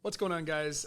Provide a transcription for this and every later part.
What's going on, guys?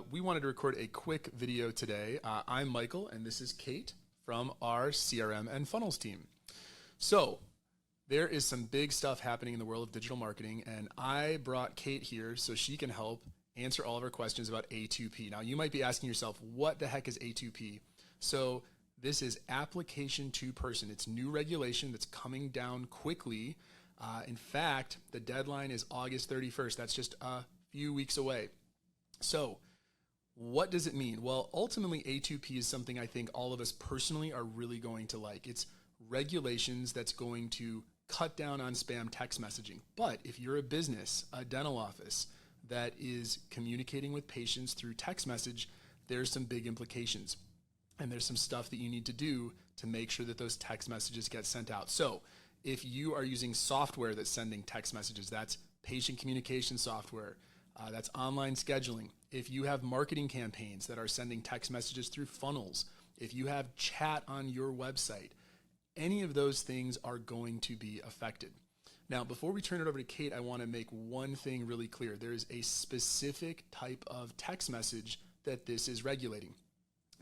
We wanted to record a quick video today. I'm Michael, and this is Kate from our CRM and funnels team. So there is some big stuff happening in the world of digital marketing, and I brought Kate here so she can help answer all of our questions about A2P. Now, you might be asking yourself, what the heck is A2P? So this is application to person. It's new regulation that's coming down quickly. In fact, the deadline is August 31st. That's just a few weeks away. So what does it mean? Well, ultimately, A2P is something I think all of us personally are really going to like. It's regulations that's going to cut down on spam text messaging. But if you're a business, a dental office that is communicating with patients through text message, there's some big implications. And there's some stuff that you need to do to make sure that those text messages get sent out. So if you are using software that's sending text messages, that's patient communication software, that's online scheduling. If you have marketing campaigns that are sending text messages through funnels, if you have chat on your website, any of those things are going to be affected. Now, before we turn it over to Kate, I want to make one thing really clear. There is a specific type of text message that this is regulating.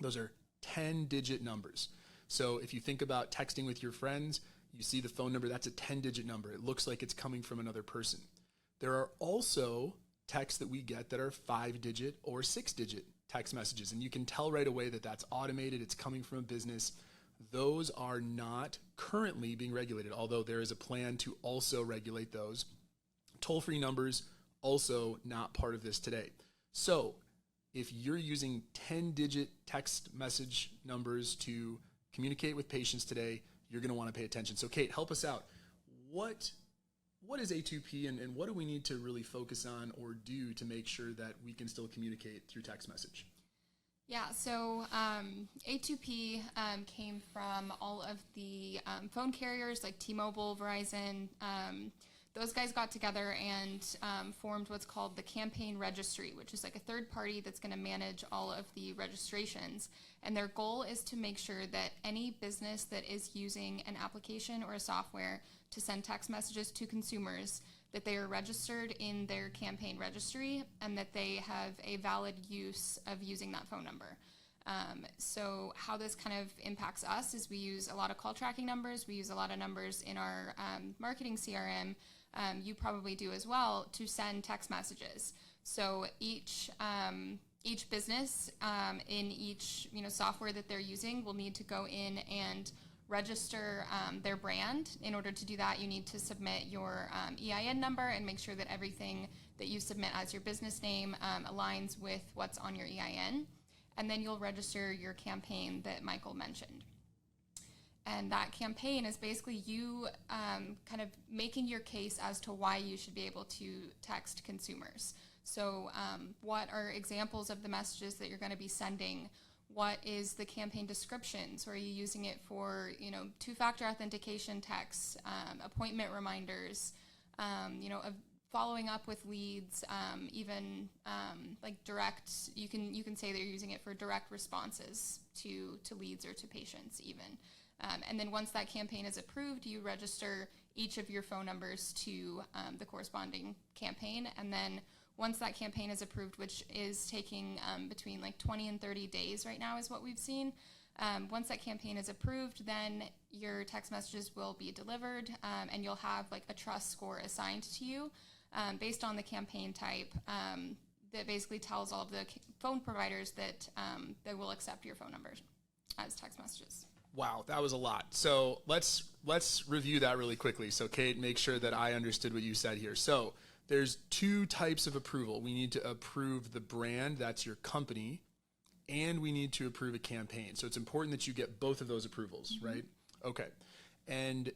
Those are 10-digit numbers. So if you think about texting with your friends, you see the phone number, that's a 10-digit number. It looks like it's coming from another person. There are also texts that we get that are 5-digit or 6-digit text messages, and you can tell right away that that's automated, it's coming from a business. Those are not currently being regulated, although there is a plan to also regulate those. Toll-free numbers, also not part of this today. So if you're using 10-digit text message numbers to communicate with patients today, you're going to want to pay attention. So Kate, help us out. What is A2P and what do we need to really focus on or do to make sure that we can still communicate through text message? Yeah, so A2P came from all of the phone carriers like T-Mobile, Verizon. Those guys got together and formed what's called the campaign registry, which is like a third party that's going to manage all of the registrations. And their goal is to make sure that any business that is using an application or a software to send text messages to consumers, that they are registered in their campaign registry and that they have a valid use of using that phone number. So how this kind of impacts us is we use a lot of call tracking numbers. We use a lot of numbers in our marketing CRM. You probably do as well, to send text messages. So each business in each software that they're using will need to go in and register their brand. In order to do that, you need to submit your EIN number and make sure that everything that you submit as your business name aligns with what's on your EIN. And then you'll register your campaign that Michael mentioned. And that campaign is basically you kind of making your case as to why you should be able to text consumers. So what are examples of the messages that you're going to be sending? What is the campaign description? So are you using it for, two-factor authentication texts, appointment reminders, following up with leads, even like direct, you can say that you're using it for direct responses to leads or to patients even. And then once that campaign is approved, you register each of your phone numbers to the corresponding campaign. And then once that campaign is approved, which is taking between like 20 and 30 days right now is what we've seen. Once that campaign is approved, then your text messages will be delivered and you'll have like a trust score assigned to you based on the campaign type that basically tells all of the phone providers that they will accept your phone numbers as text messages. Wow, that was a lot. So let's review that really quickly. So Kate, make sure that I understood what you said here. So there's two types of approval. We need to approve the brand, that's your company, and we need to approve a campaign. So it's important that you get both of those approvals, right? Okay. And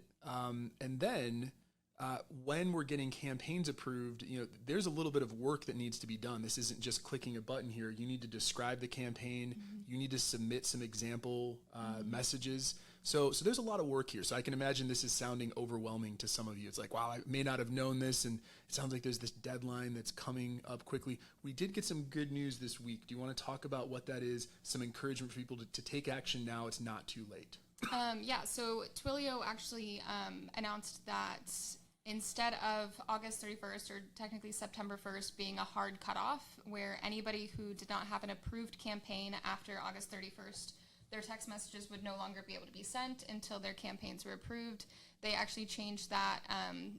then when we're getting campaigns approved, there's a little bit of work that needs to be done. This isn't just clicking a button here. You need to describe the campaign. You need to submit some example messages. So there's a lot of work here. So I can imagine this is sounding overwhelming to some of you. It's like, wow, I may not have known this, and it sounds like there's this deadline that's coming up quickly. We did get some good news this week. Do you want to talk about what that is? Some encouragement for people to take action now. It's not too late. Yeah, so Twilio actually announced that instead of August 31st or technically September 1st being a hard cutoff where anybody who did not have an approved campaign after August 31st, their text messages would no longer be able to be sent until their campaigns were approved. They actually changed that.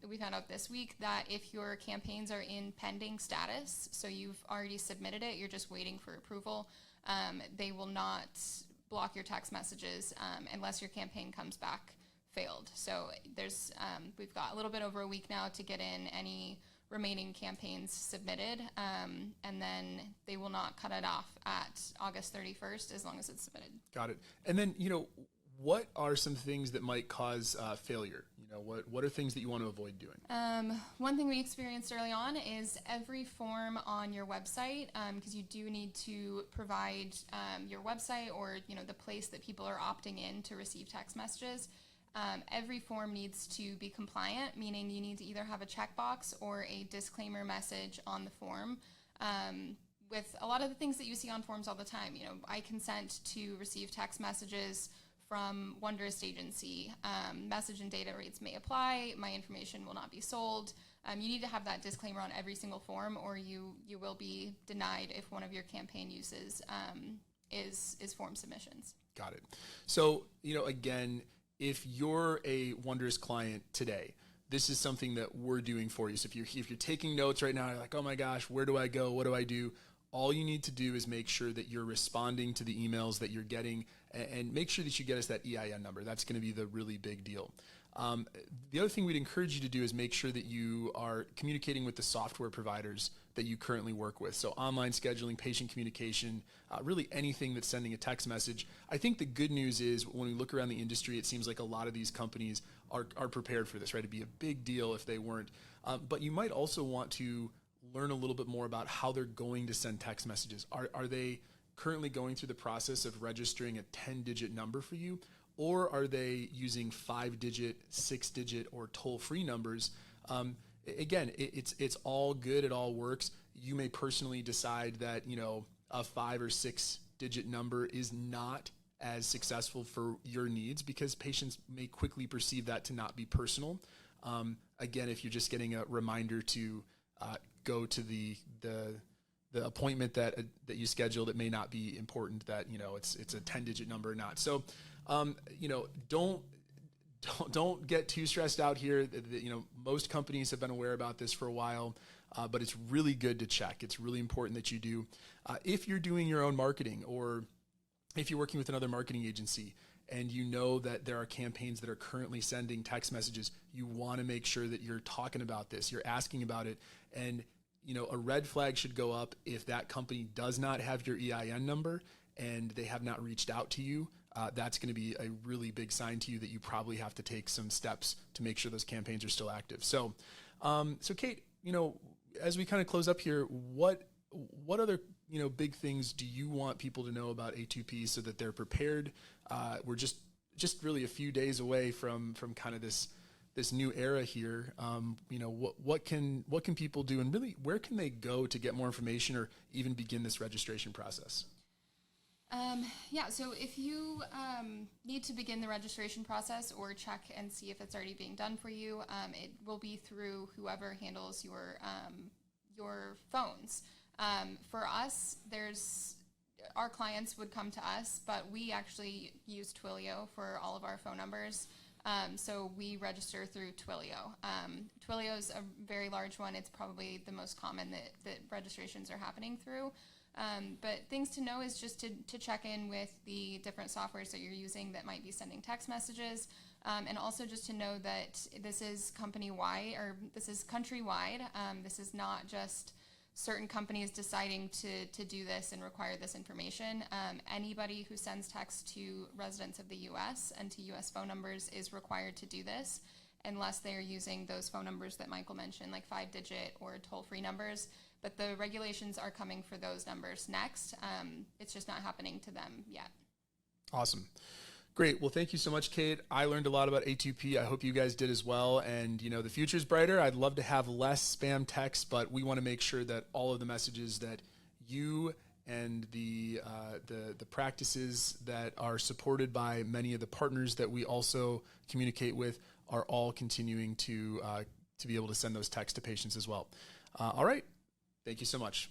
We found out this week that if your campaigns are in pending status, so you've already submitted it, you're just waiting for approval, they will not block your text messages unless your campaign comes back failed. So we've got a little bit over a week now to get in any remaining campaigns submitted, and then they will not cut it off at August 31st as long as it's submitted. Got it. And then, what are some things that might cause failure? What are things that you want to avoid doing? One thing we experienced early on is every form on your website, because you do need to provide your website or the place that people are opting in to receive text messages. Every form needs to be compliant, meaning you need to either have a checkbox or a disclaimer message on the form. With a lot of the things that you see on forms all the time, I consent to receive text messages from Wonderist agency. Message and data rates may apply. My information will not be sold. You need to have that disclaimer on every single form, or you will be denied if one of your campaign uses is form submissions. Got it. So, again, if you're a Wonderist client today, this is something that we're doing for you. So if you're taking notes right now, you're like, oh my gosh, where do I go? What do I do? All you need to do is make sure that you're responding to the emails that you're getting, and make sure that you get us that EIN number. That's going to be the really big deal. The other thing we'd encourage you to do is make sure that you are communicating with the software providers that you currently work with. So online scheduling, patient communication, really anything that's sending a text message. I think the good news is when we look around the industry, it seems like a lot of these companies are prepared for this, right? It'd be a big deal if they weren't. But you might also want to learn a little bit more about how they're going to send text messages. Are they currently going through the process of registering a 10-digit number for you? Or are they using 5-digit, 6-digit, or toll-free numbers? Again, it's all good. It all works. You may personally decide that a 5 or 6-digit number is not as successful for your needs because patients may quickly perceive that to not be personal. Again, if you're just getting a reminder to go to the appointment that you scheduled, it may not be important that it's a 10-digit number or not. So don't get too stressed out here. Most companies have been aware about this for a while, but it's really good to check. It's really important that you do. If you're doing your own marketing, or if you're working with another marketing agency and you know that there are campaigns that are currently sending text messages, you want to make sure that you're talking about this, you're asking about it. And a red flag should go up if that company does not have your EIN number and they have not reached out to you. That's going to be a really big sign to you that you probably have to take some steps to make sure those campaigns are still active. So Kate, as we kind of close up here, what other big things do you want people to know about A2P so that they're prepared? We're just really a few days away from kind of this new era here. What can people do, and really where can they go to get more information or even begin this registration process? So if you need to begin the registration process or check and see if it's already being done for you, it will be through whoever handles your phones. For us, our clients would come to us, but we actually use Twilio for all of our phone numbers. So we register through Twilio. Twilio is a very large one. It's probably the most common that registrations are happening through. But things to know is just to check in with the different softwares that you're using that might be sending text messages. And also just to know that this is company-wide, or this is countrywide. This is not just certain companies deciding to do this and require this information. Anybody who sends text to residents of the U.S. and to U.S. phone numbers is required to do this unless they are using those phone numbers that Michael mentioned, like 5-digit or toll-free numbers. But the regulations are coming for those numbers next. It's just not happening to them yet. Awesome. Great. Well, thank you so much, Kate. I learned a lot about A2P. I hope you guys did as well. And, the future's brighter. I'd love to have less spam text, but we want to make sure that all of the messages that you and the practices that are supported by many of the partners that we also communicate with are all continuing to to be able to send those texts to patients as well. All right. Thank you so much.